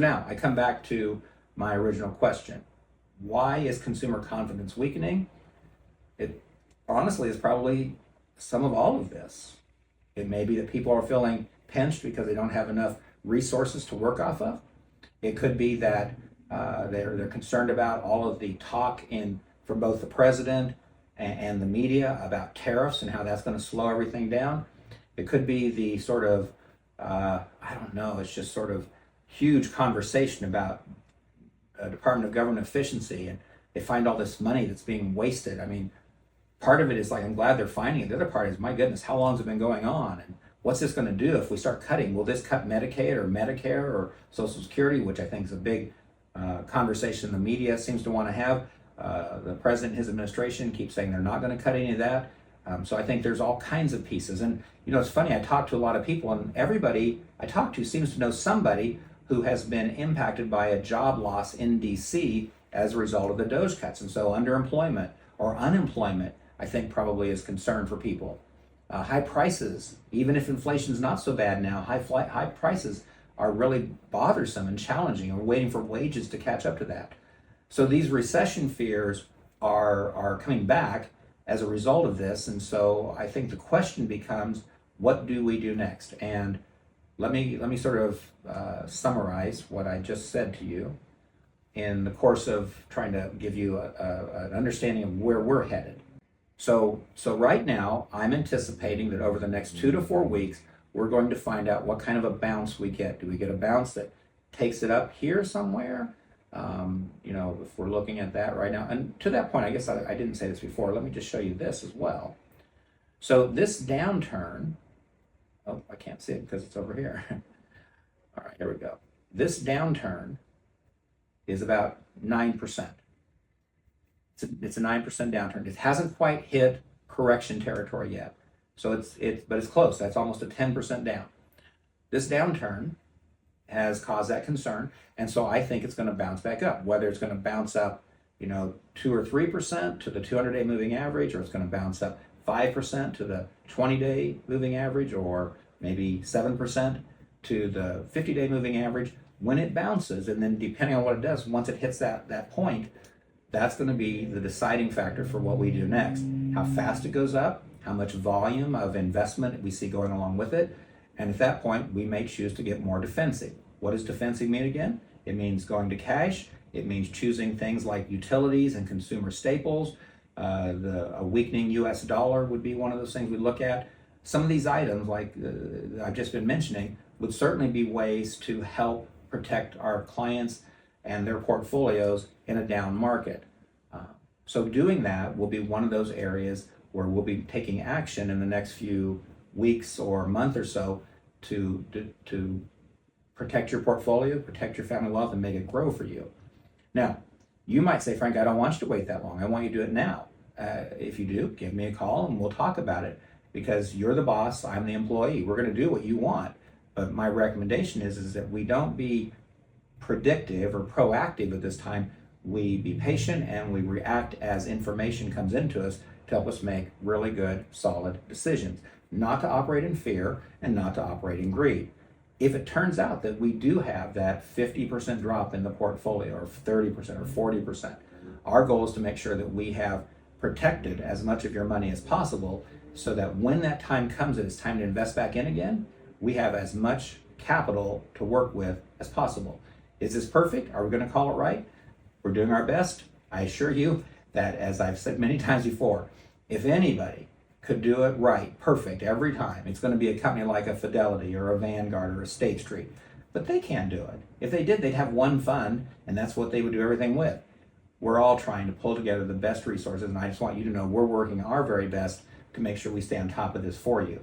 So now I come back to my original question. Why is consumer confidence weakening? It honestly is probably some of all of this. It may be that people are feeling pinched because they don't have enough resources to work off of. It could be that they're concerned about all of the talk from both the president and the media about tariffs and how that's going to slow everything down. It could be the sort of, I don't know, it's just sort of huge conversation about Department of Government efficiency, and they find all this money that's being wasted. I mean, part of it is like, I'm glad they're finding it. The other part is, my goodness, how long has it been going on? And what's this going to do if we start cutting? Will this cut Medicaid or Medicare or Social Security, which I think is a big conversation the media seems to want to have. The president and his administration keep saying they're not going to cut any of that. So I think there's all kinds of pieces. And, you know, it's funny, I talk to a lot of people, and everybody I talk to seems to know somebody who has been impacted by a job loss in DC as a result of the DOGE cuts. And so underemployment or unemployment, I think, probably is concern for people. High prices, even if inflation's not so bad now, high prices are really bothersome and challenging, and we're waiting for wages to catch up to that. So these recession fears are coming back as a result of this, and so I think the question becomes, what do we do next? And let me sort of summarize what I just said to you in the course of trying to give you an understanding of where we're headed. So right now, I'm anticipating that over the next 2 to 4 weeks, we're going to find out what kind of a bounce we get. Do we get a bounce that takes it up here somewhere? You know, if we're looking at that right now. And to that point, I guess I didn't say this before. Let me just show you this as well. So this downturn, oh, I can't see it because it's over here. All right, here we go. This downturn is about 9%. It's a 9% downturn. It hasn't quite hit correction territory yet. So but it's close. That's almost a 10% down. This downturn has caused that concern, and so I think it's going to bounce back up. Whether it's going to bounce up, you know, 2 or 3% to the 200-day moving average, or it's going to bounce up 5% to the 20-day moving average, or maybe 7% to the 50-day moving average. When it bounces, and then depending on what it does, once it hits that point, that's going to be the deciding factor for what we do next. How fast it goes up, how much volume of investment we see going along with it, and at that point, we may choose to get more defensive. What does defensive mean again? It means going to cash. It means choosing things like utilities and consumer staples. A weakening US dollar would be one of those things we look at. Some of these items, like I've just been mentioning, would certainly be ways to help protect our clients and their portfolios in a down market. So doing that will be one of those areas where we'll be taking action in the next few weeks or month or so to protect your portfolio, protect your family wealth, and make it grow for you. Now, you might say, Frank, I don't want you to wait that long. I want you to do it now. If you do, give me a call and we'll talk about it, because you're the boss, I'm the employee. We're going to do what you want. But my recommendation is that we don't be predictive or proactive at this time. We be patient and we react as information comes into us to help us make really good, solid decisions. Not to operate in fear and not to operate in greed. If it turns out that we do have that 50% drop in the portfolio, or 30% or 40%, our goal is to make sure that we have protected as much of your money as possible, so that when that time comes and it's time to invest back in again, we have as much capital to work with as possible. Is this perfect? Are we going to call it right? We're doing our best. I assure you that, as I've said many times before, if anybody could do it right, perfect, every time, it's going to be a company like a Fidelity or a Vanguard or a State Street. But they can't do it. If they did, they'd have one fund, and that's what they would do everything with. We're all trying to pull together the best resources, and I just want you to know we're working our very best to make sure we stay on top of this for you.